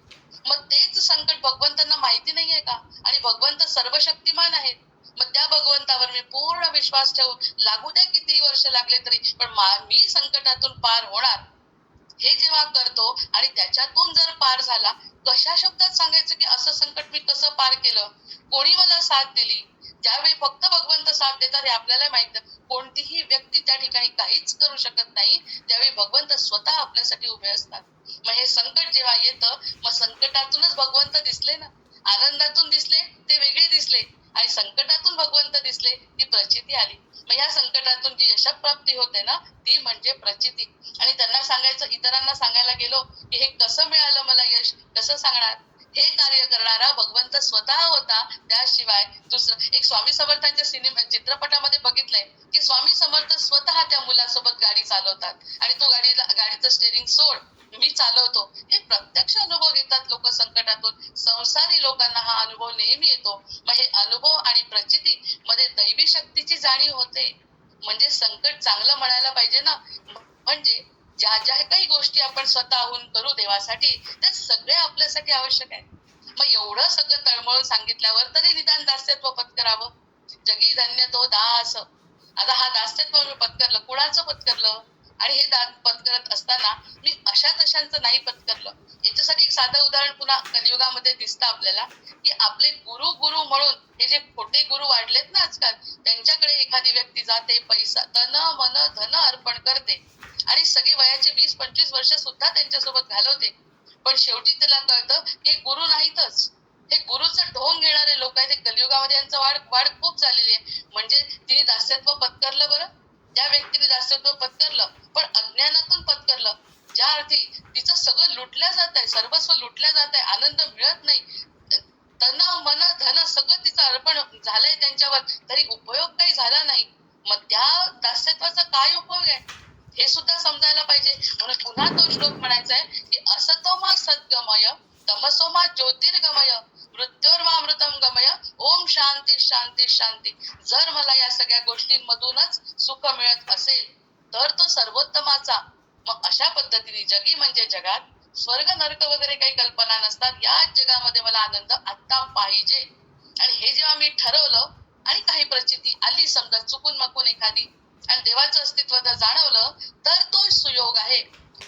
मग तेच संकट भगवंतांना माहिती नाहीये का? आणि भगवंत सर्वशक्तिमान आहेत. मग त्या भगवंतावर मी पूर्ण विश्वास ठेवून लागू द्या किती वर्ष लागले तरी पण मी संकटातून पार होणार हे जेव्हा करतो आणि त्याच्यातून जर पार झाला, कशा शब्दात सांगायचं की असं संकट मी कसं पार केलं, कोणी मला साथ दिली. ज्यावेळी फक्त भगवंत साथ देतात हे आपल्याला माहित. कोणतीही व्यक्ती त्या ठिकाणी काहीच करू शकत नाही, त्यावेळी भगवंत स्वतः आपल्यासाठी उभे असतात. मग हे संकट जेव्हा येतं मग संकटातूनच भगवंत दिसले ना. आनंदातून दिसले ते वेगळे दिसले आणि संकटातून भगवंत दिसले ती प्रचिती आली. मग या संकटातून जी यशप्राप्ती होते ना ती म्हणजे प्रचिती. आणि त्यांना सांगायचं, इतरांना सांगायला गेलो की हे कसं मिळालं मला यश, कसं सांगणार? हे कार्य करणारा भगवंत स्वतः होता, त्याशिवाय दुसरं. एक स्वामी समर्थांच्या चित्रपटामध्ये बघितलंय की स्वामी समर्थ स्वतः त्या मुलासोबत गाडी चालवतात आणि तो गाडीचं स्टेरिंग सोड मी चालवतो. हे प्रत्यक्ष अनुभव घेतात लोक संकटातून. संसारी लोकांना हा अनुभव नेहमी येतो. मग हे अनुभव आणि प्रचिती मध्ये दैवी शक्तीची जाणीव होते. म्हणजे संकट चांगलं म्हणायला पाहिजे ना. म्हणजे ज्या ज्या काही गोष्टी आपण स्वतःहून करू देवासाठी त्या सगळ्या आपल्यासाठी आवश्यक आहे. मग एवढं सगळं तळमळून सांगितल्यावर तरी निदान दास्यत्व पत्करावं. जगी धन्य तो दास. आता हा दास्यत्व मी पत्करलं, कुणाचं पत्करलं? आणि हे पत्करत असताना मी अशा तशांचं नाही पत्करलं. याच्यासाठी एक साधं उदाहरण पुन्हा कलियुगामध्ये दिसतं आपल्याला की आपले गुरु गुरु म्हणून हे जे खोटे गुरु वाढलेत ना आजकाल, त्यांच्याकडे एखादी व्यक्ती जाते, पैसा तन मन धन अर्पण करते आणि सगळी वयाची 20-25 वर्ष सुद्धा त्यांच्यासोबत घालवते. पण शेवटी तिला कळतं की गुरु नाहीतच, हे गुरुचं ढोंग घेणारे लोक आहेत. हे कलियुगामध्ये यांचं वाढ खूप झालेली आहे. म्हणजे तिने दास्यत्व पत्करलं बरं, त्या व्यक्तीने दास्यत्व पत्करलं, पण अज्ञानातून पत्करलं. ज्या अर्थी तिचं सगळं लुटल्या जात आहे, सर्वस्व लुटल्या जात आहे, आनंद मिळत नाही, तन मन धन सगळं तिचं अर्पण झालंय त्यांच्यावर, तरी उपयोग काही झाला नाही. मग त्या दास्यत्वाचा काय उपयोग आहे हे सुद्धा समजायला पाहिजे. म्हणून पुन्हा तो श्लोक म्हणायचा आहे की असतोमा सद्गमय तमसोमा ज्योतिर्गमय मृत्योर्मामृतम गमय ओम शांती शांती शांती. जर मला या सगळ्या गोष्टींमधूनच सुख मिळत असेल तर तो सर्वोत्तमाचा. मग अशा पद्धतीने जगी म्हणजे जगात स्वर्ग नरक वगैरे काही कल्पना नसतात. याच जगामध्ये मला आनंद आता पाहिजे. आणि हे जेव्हा मी ठरवलं आणि काही प्रचिती आली समजा चुकून मकून एखादी आणि देवाचं अस्तित्व जर जाणवलं तर तो सुयोग आहे.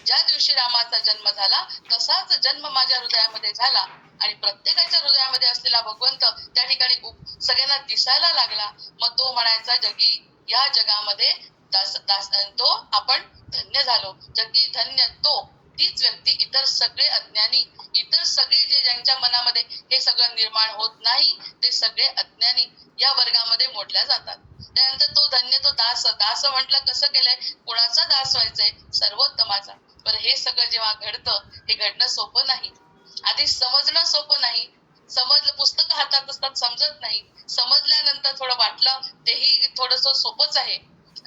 ज्या दिवशी रामाचा जन्म झाला तसाच जन्म माझ्या हृदयामध्ये झाला आणि प्रत्येकाच्या हृदयामध्ये असलेला भगवंत त्या ठिकाणी सगळ्यांना दिसायला लागला. मग तो म्हणायचा जगी या जगामध्ये तो आपण धन्य झालो. जगी धन्य तो, तीच व्यक्ती. इतर सगळे अज्ञानी, इतर सगळे जे ज्यांच्या मनामध्ये हे सगळं निर्माण होत नाही ते सगळे अज्ञानी या वर्गामध्ये मोडल्या जातात. त्यानंतर तो धन्य, तो दास. दास म्हटलं कसं केलंय, कुणाचा दास व्हायचंय, सर्वोत्तमाचा. पण हे सगळं जेव्हा घडतं हे घडणं सोपं नाही. आधी समजणं सोपं नाही. समजलं, पुस्तकं हातात असतात समजत नाही. समजल्यानंतर थोडं वाटलं तेही थोडस सोपंच आहे.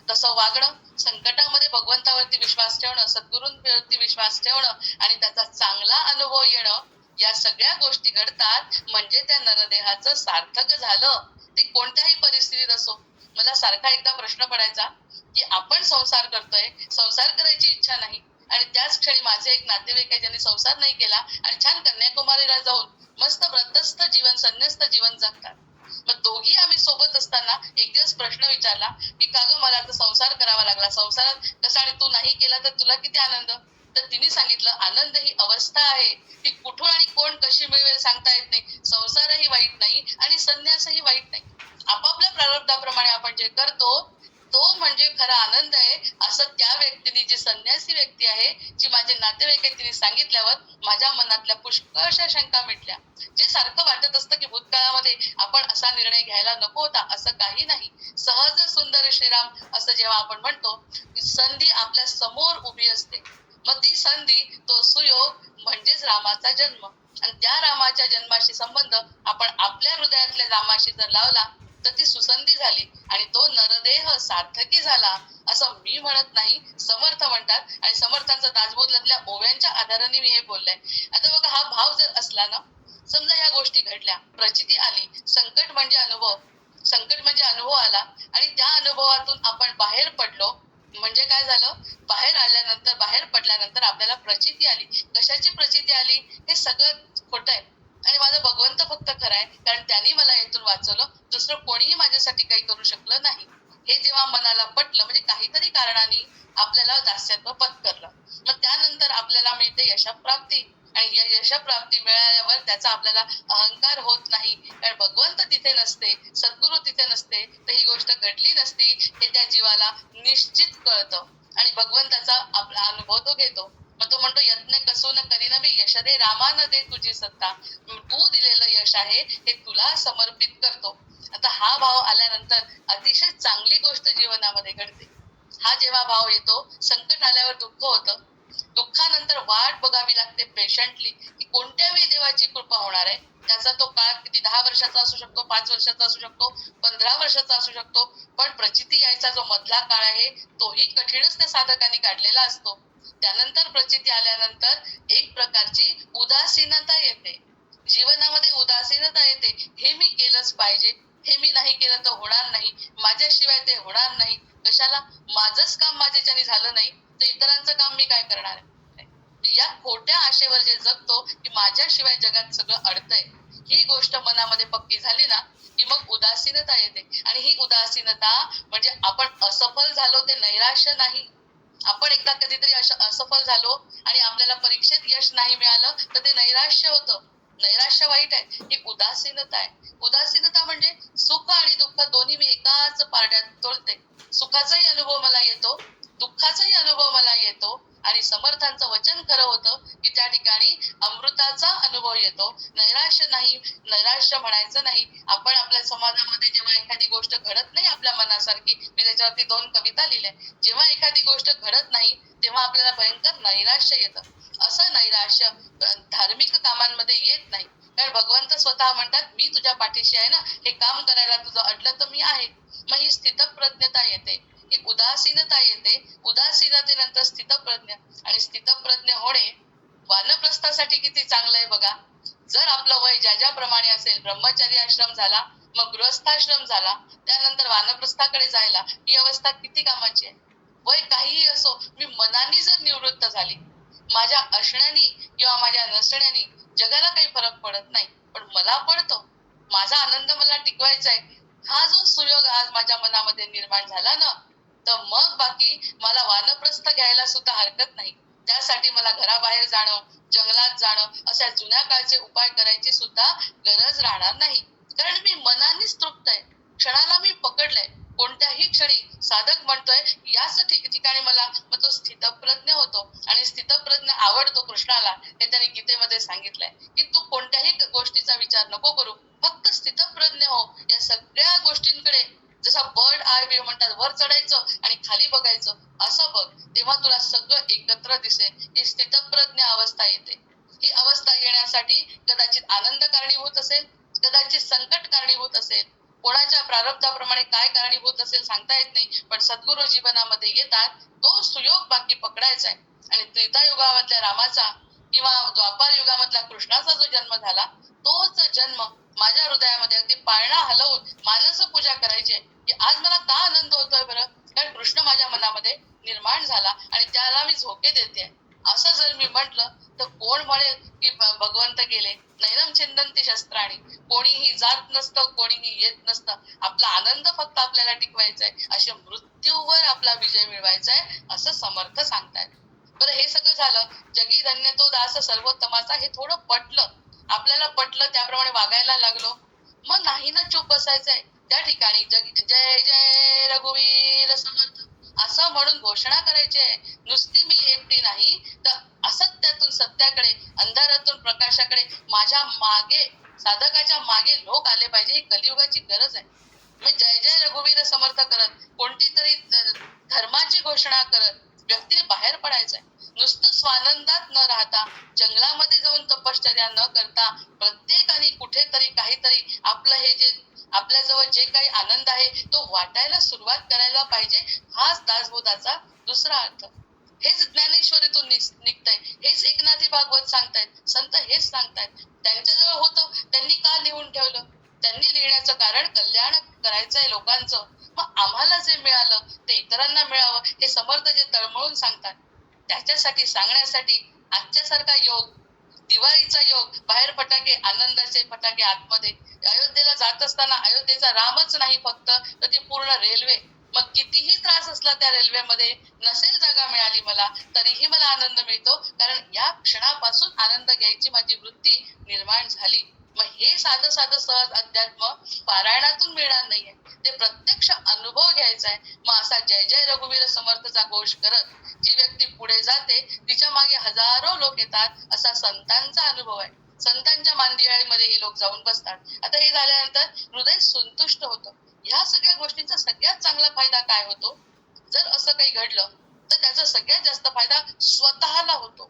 तसं वागणं, संकटामध्ये भगवंतावरती विश्वास ठेवणं, सद्गुरूंवरती विश्वास ठेवणं आणि त्याचा चांगला अनुभव येणं, या सगळ्या गोष्टी घडतात म्हणजे त्या नरदेहाचं सार्थक झालं. ते कोणत्याही परिस्थितीत असो. मला सारखा एकदा प्रश्न पडायचा की आपण संसार करतोय, संसार करायची इच्छा नाही आणि त्याच क्षणी माझे एक नातेवाईक आहे ज्यांनी संसार नाही केला आणि छान कन्याकुमारीला जाऊन मस्त व्रतस्थ जीवन, संन्यस्त जीवन जगतात. मग दोघी आम्ही सोबत असताना एक दिवस प्रश्न विचारला की का ग मला आता संसार करावा लागला, संसारात कसा आणि तू नाही केला तर तुला किती आनंद. तर तिने सांगितलं आनंद ही अवस्था आहे, ती कुठून आणि कोण कशी मिळवेल सांगता येत नाही. संसारही वाईट नाही आणि संन्यासही वाईट नाही. आपापल्या प्रारब्धाप्रमाणे आपण जे करतो तो म्हणजे खरा आनंद आहे, असं त्या व्यक्तीने, जी संन्यासी व्यक्ती आहे, जी माझे नातेवाईक आहे, तिने सांगितल्यावर माझ्या मनातल्या पुष्कळशा शंका मिटल्या. जे सारखं वाटत असतं की भूतकाळामध्ये आपण असा निर्णय घ्यायला नको होता, असं काही नाही. सहज सुंदर श्रीराम असं जेव्हा आपण म्हणतो, संधी आपल्या समोर उभी असते. मग ती संधी, तो सुयोग म्हणजेच रामाचा जन्म. आणि त्या रामाच्या जन्माशी संबंध आपण आपल्या हृदयातल्या रामाशी जर लावला तर ती सुसंधी झाली आणि तो नरदेह सार्थकी झाला असं मी म्हणत नाही, समर्थ म्हणतात. आणि समर्थांचा दासबोधल्यातल्या ओव्यांच्या आधाराने मी हे बोललंय. आता बघा, हा भाव जर असला ना, समजा या गोष्टी घडल्या, प्रचिती आली, संकट म्हणजे अनुभव आला आणि त्या अनुभवातून आपण बाहेर पडलो. म्हणजे काय झालं, बाहेर पडल्यानंतर आपल्याला प्रचिती आली. कशाची प्रचिती आली, हे सगळं खोटं आहे आणि माझा भगवंत फक्त खरा आहे, कारण त्यांनी मला यातून वाचवलं. दुसरं कोणीही माझ्यासाठी काही करू शकलं नाही. हे जेव्हा मनाला पटलं, म्हणजे काहीतरी कारणाने आपल्याला दास्यत्व पत्करलं, मग त्यानंतर आपल्याला मिळते यशप्राप्ती. आणि या यशप्राप्ती मिळाल्यावर त्याचा आपल्याला अहंकार होत नाही, कारण भगवंत तिथे नसते, सद्गुरू तिथे नसते तर ही गोष्ट घडली नसती हे त्या जीवाला निश्चित कळतं आणि भगवंताचा आपला अनुभव तो घेतो. मग तो म्हणतो यत्न कसून करीन मी यश दे रामा न दे तुझी सत्ता. तू दिलेलं यश आहे हे तुला समर्पित करतो. आता हा भाव आल्यानंतर अतिशय चांगली गोष्ट जीवनामध्ये घडते. हा जेव्हा भाव येतो, संकट आल्यावर दुःख होतं, दुःखानंतर वाट बघावी लागते पेशंटली की कोणत्या वेळी देवाची कृपा होणार आहे. त्याचा तो काळ किती 10 वर्षाचा असू शकतो, 5 वर्षाचा असू शकतो, 15 वर्षाचा असू शकतो, पण प्रचिती यायचा जो मधला काळ आहे तोही कठीणच त्या साधकांनी काढलेला असतो. त्यानंतर प्रचिती आल्यानंतर एक प्रकारची उदासीनता येते, जीवनामध्ये उदासीनता येते. हे मी केलंच पाहिजे, हे मी नाही केलं तर होणार नाही, माझ्याशिवाय ते होणार नाही. कशाला, माझंच काम माझ्याच्याने झालं नाही तर इतरांचं काम मी काय करणार आहे. या खोट्या आशेवर जे जगतो की माझ्याशिवाय जगात सगळं अडतंय, ही गोष्ट मनामध्ये पक्की झाली ना की मग उदासीनता येते. आणि ही उदासीनता म्हणजे आपण असफल झालो ते नैराश्य नाही. आपण एकदा कधीतरी असफल झालो आणि आपल्याला परीक्षेत यश नाही मिळालं तर ते नैराश्य होतं. नैराश्य वाईट आहे, ही उदासीनता आहे. उदासीनता म्हणजे सुख आणि दुःख दोन्ही मी एकाच पारड्यात तोलते. सुखाचाही अनुभव मला येतो, दुःखाचाही अनुभव मला येतो आणि समर्थांचं वचन खरं होतं की त्या ठिकाणी अमृताचा अनुभव येतो. नैराश्य नाही, नैराश्य म्हणायचं नाही. आपण आपल्या समाजामध्ये जेव्हा एखादी गोष्ट घडत नाही आपल्या मनासारखी, मी त्याच्यावरती 2 कविता लिहिल्या. जेव्हा एखादी गोष्ट घडत नाही तेव्हा आपल्याला भयंकर नैराश्य येतं. असं नैराश्य धार्मिक कामांमध्ये येत नाही. कारण भगवंत स्वतः म्हणतात मी तुझ्या पाठीशी आहे ना, हे काम करायला तुझं अडलं तर मी आहे. मग ही स्थितप्रज्ञता येते, ही उदासीनता येते. उदासीनतेनंतर स्थितप्रज्ञ, आणि स्थितप्रज्ञ होणे वानप्रस्थासाठी किती चांगलं आहे बघा. जर आपलं वय ज्याप्रमाणे असेल, ब्रह्मचर्य आश्रम झाला, मग गृहस्थाश्रम झाला, त्यानंतर वानप्रस्थाकडे जायला, ही अवस्था किती कामाची आहे. वय काहीही असो, मी मनाने जर निवृत्त झाली, माझ्या असण्यानी किंवा माझ्या नसण्यानी जगाला काही फरक पडत नाही, पण मला पडतो. माझा आनंद मला टिकवायचा आहे. हा जो सुयोग आज माझ्या मनामध्ये निर्माण झाला ना, तर मग बाकी मला वानप्रस्थ घ्यायला सुद्धा हरकत नाही. त्यासाठी मला घराबाहेर जाणं, जंगलात जाणं, अशा जुन्या काळचे उपाय करायची सुद्धा गरज राहणार नाही. कारण मी मनानेच तृप्त आहे. क्षणाला मी पकडलंय. कोणत्याही क्षणी साधक म्हणतोय याच ठिकाणी मला, मग तो स्थितप्रज्ञ होतो. आणि स्थितप्रज्ञ आवडतो कृष्णाला. हे त्याने गीतेमध्ये सांगितलंय की तू कोणत्याही गोष्टीचा विचार नको करू, फक्त स्थितप्रज्ञ हो. या सगळ्या गोष्टींकडे जसा बर्ड आय व्ह्यू म्हणतात, वर चढायचं आणि खाली बघायचं, असं बघ. तेव्हा तुला सगळं एकत्र दिसेल. ही स्थितप्रज्ञ अवस्था येते. ही अवस्था येण्यासाठी कदाचित आनंद कारणीभूत असेल, कदाचित संकट कारणीभूत असेल, कोणाच्या प्रारब्धाप्रमाणे काय कारणीभूत असेल सांगता येत नाही. पण सद्गुरू जीवनामध्ये येतात, तो सुयोग बाकी पकडायचा आहे. आणि त्रेतायुगामधल्या रामाचा किंवा द्वापार युगामधला कृष्णाचा जो जन्म झाला, तोच जन्म माझ्या हृदयामध्ये अगदी पाळणा हलवून मानस पूजा करायची आहे. की आज मला का आनंद होतोय बरं? कारण कृष्ण माझ्या मनामध्ये निर्माण झाला आणि त्याला मी झोके देते. असं जर मी म्हटलं तर कोण म्हणेल की भगवंत गेले. नैनम छिंदंती शस्त्राणी. कोणीही जात नसतं, कोणीही येत नसतं. आपला आनंद फक्त आपल्याला टिकवायचा आहे. अशा मृत्यूवर आपला विजय मिळवायचा आहे, असं समर्थ सांगतायत. बरं, हे सगळं झालं. जगी धन्य तो दास सर्वोत्तमाचा, हे थोडं पटलं. आपल्याला पटलं, त्याप्रमाणे वागायला लागलो. मग नाही ना चूप बसायचंय. त्या ठिकाणी जय जय रघुवीर समर्थ असं म्हणून घोषणा करायची आहे. नुसती मी एकटी नाही, तर असत्यातून सत्याकडे, अंधारातून प्रकाशाकडे, माझ्या मागे, साधकाच्या मागे लोक आले पाहिजे. ही कलियुगाची गरज आहे. मग जय जय रघुवीर समर्थ करत, कोणती तरी धर्माची घोषणा करत व्यक्तीने बाहेर पडायचंय. नुसतं स्वानंदात न राहता, जंगलामध्ये जाऊन तपश्चर्या न करता, प्रत्येकाने कुठेतरी काहीतरी आपलं हे जे आपल्याजवळ जे काही आनंद आहे तो वाटायला सुरुवात करायला पाहिजे. हाच दासबोधाचा दुसरा अर्थ. हेच ज्ञानेश्वरीतून निघतंय. हेच एकनाथी भागवत सांगतायत. संत हेच सांगतायत. त्यांच्याजवळ होतं, त्यांनी का लिहून ठेवलं? त्यांनी लिहिण्याचं कारण कल्याण करायचंय लोकांचं. मग आम्हाला जे मिळालं ते इतरांना मिळावं, हे समर्थ जे तळमळून सांगतात. त्याच्यासाठी सांगण्यासाठी आजच्यासारखा योग, दिवाळीचा योग, बाहेर फटाके, आनंदाचे फटाके आतमध्ये. अयोध्येला जात असताना अयोध्येचा रामच नाही फक्त, तर ती पूर्ण रेल्वे. मग कितीही त्रास असला त्या रेल्वेमध्ये, नसेल जागा मिळाली मला, तरीही मला आनंद मिळतो. कारण या क्षणापासून आनंद घ्यायची माझी वृत्ती निर्माण झाली. मग हे साधं साधं सहज अध्यात्म पारायणातून मिळणार नाहीये, ते प्रत्यक्ष अनुभव घ्यायचा आहे. मग असा जय जय रघुवीर समर्थचा घोष करत जी व्यक्ती पुढे जाते, तिच्या मागे हजारो लोक येतात. असा संतांचा अनुभव आहे. संतांच्या मांदियाळीमध्ये हे लोक जाऊन बसतात. आता हे झाल्यानंतर हृदय संतुष्ट होतं. ह्या सगळ्या गोष्टींचा सगळ्यात चांगला फायदा काय होतो? जर असं काही घडलं तर त्याचा सगळ्यात जास्त फायदा स्वतःला होतो.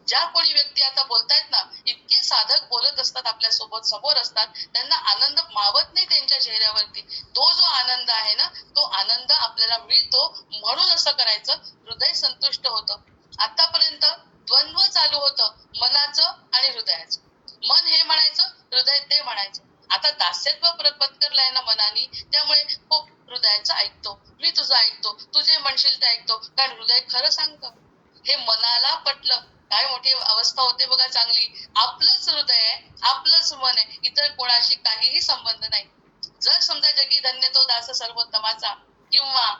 ज्या कोणी व्यक्ती आता बोलतायत ना, इतके साधक बोलत असतात, आपल्या सोबत समोर असतात, त्यांना आनंद मावत नाही त्यांच्या चेहऱ्यावरती. तो जो आनंद आहे ना, तो आनंद आपल्याला मिळतो. म्हणून असं करायचं, हृदय संतुष्ट होतं. आतापर्यंत द्वंद्व चालू होतं मनाचं आणि हृदयाचं. मन हे म्हणायचं, हृदय ते म्हणायचं. आता दास्यत्व पत्करलंय ना मनाने, त्यामुळे हो हृदयाचं ऐकतो, मी तुझं ऐकतो, तू जे म्हणशील ते ऐकतो, कारण हृदय खरं सांगतं. हे मनाला पटलं. काय मोठी अवस्था होते बघा चांगली. आपलंच हृदय आहे, आपलंच मन आहे, इतर कोणाशी काहीही संबंध नाही. जर समजा जगी धन्य तो दास सर्वोत्तमाचा, किंवा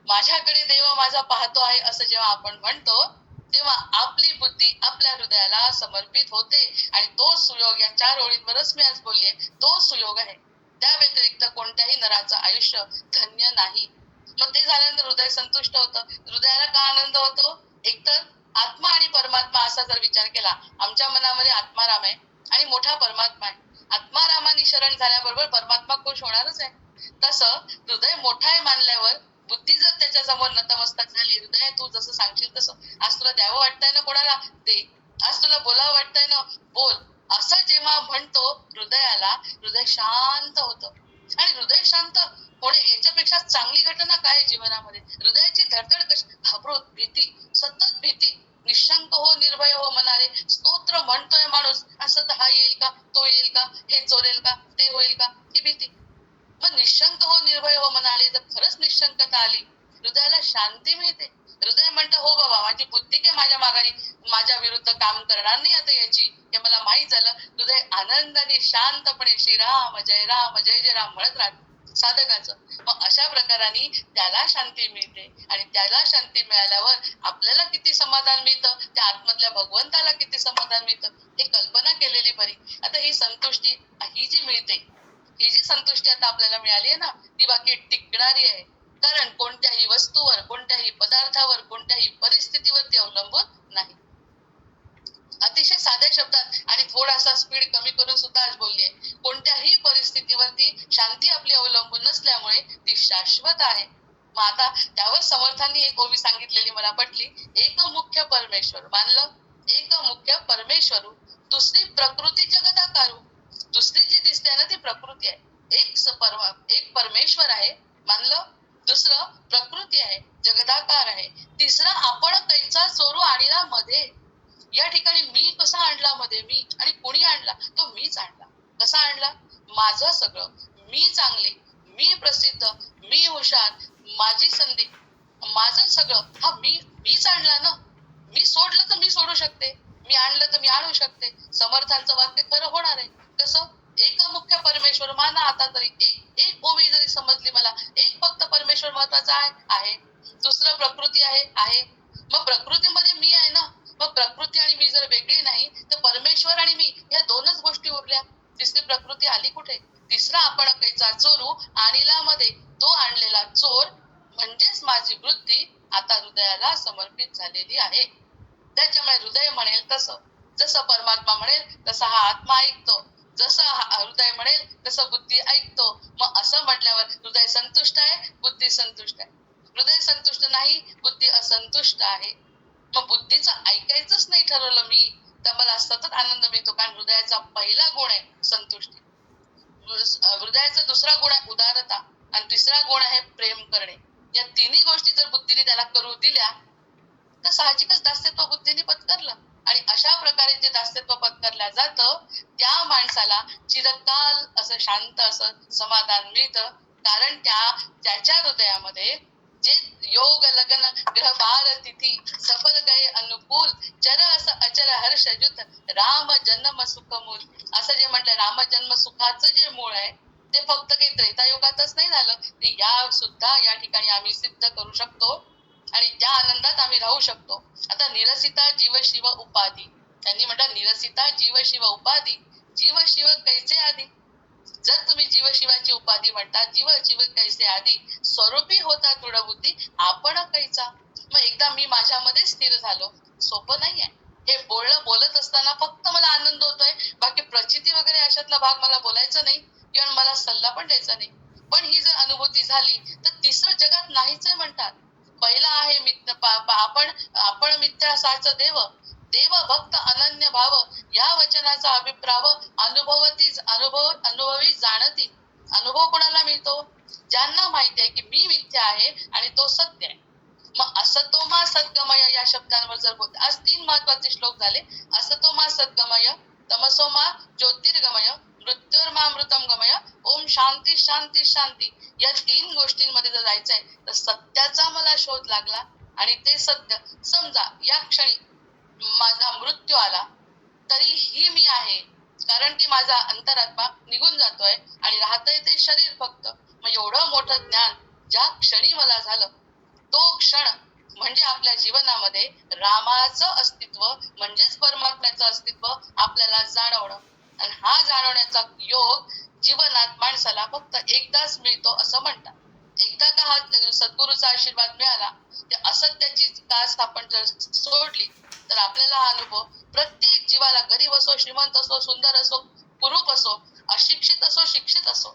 माझ्याकडे देव माझा पाहतो आहे, असं जेव्हा आपण म्हणतो, तेव्हा आपली बुद्धी आपल्या हृदयाला समर्पित होते. आणि तो सुयोग, या 4 ओळींवरच मी आज बोललीये, तो सुयोग आहे. त्या व्यतिरिक्त कोणत्याही नराचं आयुष्य धन्य नाही. मग ते झाल्यानंतर हृदय संतुष्ट होतं. हृदयाला का आनंद होतो? एकतर आत्मा आणि परमात्मा असा जर विचार केला, आमच्या मनामध्ये आत्माराम आहे आणि मोठा परमात्मा आहे. आत्मारामाने शरण झाल्याबरोबर परमात्मा खुश होणारच आहे. तसं हृदय मोठा आहे मानल्यावर बुद्धी जर त्याच्या समोर नतमस्तक झाली, हृदय तू जसं सांगशील तसं, आज तुला द्यावं वाटतंय ना कोणाला दे, आज तुला बोलावं वाटतंय ना बोल, असं जेव्हा म्हणतो हृदयाला, हृदय शांत होतं. आणि हृदय शांत होणे याच्यापेक्षा चांगली घटना काय आहे जीवनामध्ये? हृदयाची धडधड कशी, घाबरून भीती, सतत भीती, निशंक हो निर्भय हो म्हणारे स्तोत्र म्हणतोय माणूस, असं तर हा येईल का, तो येईल का, हे चोरेल का, ते होईल का, ही भीती. मग निशंक हो निर्भय हो म्हणाले जर खरंच निशंकता आली, हृदयाला शांती मिळते. हृदय म्हणतं हो बाबा, माझी बुद्धी काय माझ्या माघारी माझ्या विरुद्ध काम करणार नाही आता याची, हे मला माहित झालं. हृदय आनंदाने शांतपणे श्रीराम जय राम जय जय राम म्हणत राहत साधकाचं. मग अशा प्रकाराने त्याला शांती मिळते आणि त्याला शांती मिळाल्यावर आपल्याला किती समाधान मिळतं, त्या आतमधल्या भगवंताला किती समाधान मिळतं, हे कल्पना केलेली बरी. आता ही संतुष्टी ही जी मिळते, ही जी संतुष्टी आता आपल्याला मिळाली आहे ना, ती बाकी टिकणारी आहे. कारण कोणत्याही वस्तूवर, कोणत्याही पदार्थावर, कोणत्याही परिस्थितीवरती अवलंबून नाही. अतिशय साध्या शब्दात आणि थोडासा स्पीड कमी करून सुद्धा आज बोललीये. कोणत्याही परिस्थितीवरती शांती आपली अवलंबून नसल्यामुळे ती शाश्वत आहे. मग आता त्यावर समर्थांनी एक ओवी सांगितलेली मला पटली. एक मुख्य परमेश्वर मानलं, एक मुख्य परमेश्वरू, दुसरी प्रकृती जगदाकारू. दुसरी जी दिसते ना ती प्रकृती आहे. एक परमेश्वर आहे मानलं, दुसरं प्रकृती आहे, जगदाकार आहे, तिसरा आपण कैचा चोरू आणला मध्ये. या ठिकाणी मी कसा आणला मध्ये, मी आणि कोणी आणला, तो मीच आणला. कसा आणला? माझं सगळं, मी चांगली, मी प्रसिद्ध, मी हुशार, माझी संधी, माझं सगळं, हा मीच आणला ना. मी सोडलं तर मी सोडू शकते, मी आणलं तर मी आणू शकते. समर्थांचं वाक्य खरं होणार आहे. कसं? एक मुख्य परमेश्वर माना आता तरी, एक एक ओवी जरी समजली मला, एक फक्त परमेश्वर महत्वाचा आहे. दुसरं प्रकृती आहे. मग प्रकृतीमध्ये मी आहे ना, मग प्रकृती आणि मी जर वेगळी नाही तर परमेश्वर आणि मी या दोनच गोष्टी उरल्या. तिसरी प्रकृती आली कुठे? तिसरा आपण कैचा चोरू आणिला मध्ये, तो आणलेला चोर म्हणजेच माझी वृत्ती आता हृदयाला समर्पित झालेली आहे. त्याच्यामुळे हृदय म्हणेल तसं, जसं परमात्मा म्हणेल तसा हा आत्मा ऐकतो, जसं हृदय म्हणेल तसं बुद्धी ऐकतो. मग असं म्हटल्यावर हृदय संतुष्ट आहे, बुद्धी संतुष्ट आहे. हृदय संतुष्ट नाही, बुद्धी असंतुष्ट आहे. मग बुद्धीचं ऐकायचंच नाही ठरवलं मी, तर मला सतत आनंद मिळतो. कारण हृदयाचा पहिला गुण आहे संतुष्टी, हृदयाचा दुसरा गुण आहे उदारता आणि तिसरा गुण आहे प्रेम करणे. या तिन्ही गोष्टी जर बुद्धीने त्याला करू दिल्या तर साहजिकच दास्यत्व बुद्धीने पत्करलं. आणि अशा प्रकारे जे दास्यत्व पत्करल्या जातं त्या माणसाला चिरकाल असं शांत असं समाधान मिळतं. कारण त्याच्या हृदयामध्ये जे योग लगन ग्रह बार तिथी सफल गए अनुकूल चर असं अचर हर्ष जुत राम जन्म सुख मूल, असं जे म्हटलं राम जन्म सुखाचं जे मूळ आहे ते फक्त काही त्रेतायुगातच नाही झालं, ते या सुद्धा या ठिकाणी आम्ही सिद्ध करू शकतो आणि त्या आनंदात आम्ही राहू शकतो. आता निरसिता जीव शिव उपाधी, त्यांनी म्हटलं निरसिता जीव शिव उपाधी, जीव शिव कैसे आधी. जर तुम्ही जीव शिवाची उपाधी म्हणता, जीव शिव कैसे आधी, स्वरूपी होता दृढबुद्धी आपण कैचा. मग एकदा मी माझ्यामध्ये स्थिर झालो, सोपं नाहीये हे बोलणं. बोलत असताना फक्त मला आनंद होतोय, बाकी प्रचिती वगैरे अशातला भाग मला बोलायचा नाही किंवा मला सल्ला पण द्यायचा नाही. पण ही जर अनुभूती झाली तर तिसरं जगात नाहीच म्हणतात. पहिला आहे आपण मिथ्या साच देव, देव भक्त अनन्य भाव, या वचनाचा अभिप्राव अनुभवी जाणती. अनुभव कोणाला मिळतो? ज्यांना माहिती आहे की मी मिथ्या आहे आणि तो सत्य आहे. मग असतोमा सद्गमय या शब्दांवर जर बोलतो, आज 3 महत्वाचे श्लोक झाले. असतोमा सद्गमय, तमसोमा ज्योतिर्गमय, मृत्युर्मामृतम गमय, ओम शांती शांती शांती. या 3 गोष्टींमध्ये जर जायचंय तर सत्याचा मला शोध लागला आणि ते सत्य समजा या क्षणी माझा मृत्यू आला तरीही मी आहे, कारण की माझा अंतरात्मा निघून जातोय आणि राहतंय ते शरीर फक्त. मग एवढं मोठं ज्ञान ज्या क्षणी मला झालं तो क्षण म्हणजे आपल्या जीवनामध्ये रामाचं अस्तित्व म्हणजेच परमात्म्याचं अस्तित्व आपल्याला जाणवणं. आणि हा जाणवण्याचा योग जीवनात माणसाला फक्त एकदाच मिळतो असं म्हणतात. एकदा का हा सद्गुरूचा आशीर्वाद मिळाला ते असत्याची कास आपण जर सोडली तर आपल्याला हा अनुभव प्रत्येक जीवाला गरीब असो, श्रीमंत असो, सुंदर असो, कुरूप असो, अशिक्षित असो, शिक्षित असो,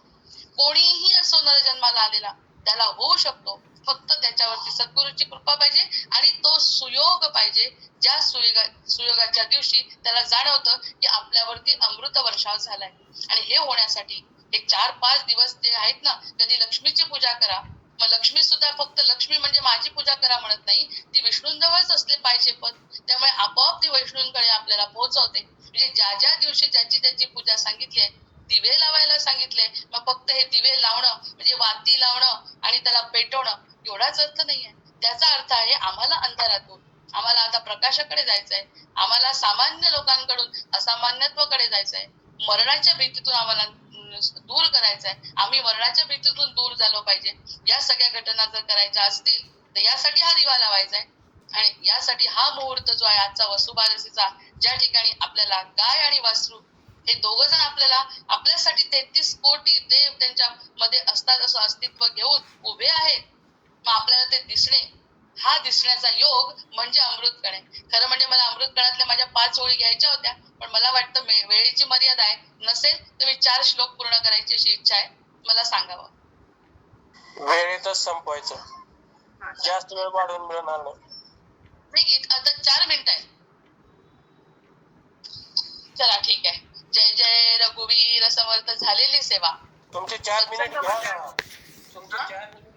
कोणीही असो नरजन्माला आलेला त्याला होऊ शकतो. फक्त त्याच्यावरती सद्गुरूची कृपा पाहिजे आणि तो सुयोग पाहिजे. ज्या सुयोगाच्या दिवशी त्याला जाणवतं की आपल्यावरती अमृत वर्षाव झालाय. आणि हे होण्यासाठी एक 4-5 दिवस जे आहेत ना, कधी लक्ष्मीची पूजा करा. मग लक्ष्मी सुद्धा फक्त लक्ष्मी म्हणजे माझी पूजा करा म्हणत नाही, ती विष्णूंजवळच असले पाहिजे पण. त्यामुळे आपोआप ती वैष्णूंकडे आपल्याला पोहोचवते. म्हणजे ज्या ज्या दिवशी ज्याची ज्याची पूजा सांगितली आहे, दिवे लावायला सांगितले, मग फक्त हे दिवे लावणं म्हणजे वाती लावणं आणि त्याला पेटवणं एवढाच अर्थ नाहीये. त्याचा अर्थ आहे आम्हाला अंधारातून, आम्हाला आता प्रकाशाकडे जायचंय, आम्हाला सामान्य लोकांकडून असामान्यत्वाकडे जायचंय, मरणाच्या भीतीतून आम्हाला दूर करायचंय. आम्ही मरणाच्या भीतीतून दूर झालो पाहिजे. या सगळ्या घटना जर करायच्या असतील तर यासाठी हा दिवा लावायचा आहे. आणि यासाठी हा मुहूर्त जो आहे आजचा वसुबारसीचा, ज्या ठिकाणी आपल्याला गाय आणि वासरू हे दोघं जण आपल्याला आपल्यासाठी 33 कोटी देव त्यांच्या मध्ये असतात असं अस्तित्व घेऊन उभे आहेत. मग आपल्याला ते दिसणे, हा दिसण्याचा योग म्हणजे अमृतकणे. खरं म्हणजे मला अमृतकणातल्या माझ्या 5 ओळी घ्यायच्या होत्या, पण मला वाटतं वेळेची मर्यादा आहे. नसेल तर मी 4 श्लोक पूर्ण करायची अशी इच्छा आहे. मला सांगावं. वेळेतच संपवायचं, जास्त वेळ वाढवून मिळणार नाही. आता 4 मिनिटं आहे. चला ठीक आहे. जय जय रघुवीर समर्थ. झालेली सेवा. तुमचे 4 मिनिट घ्या. तुमचे 4 मिनिट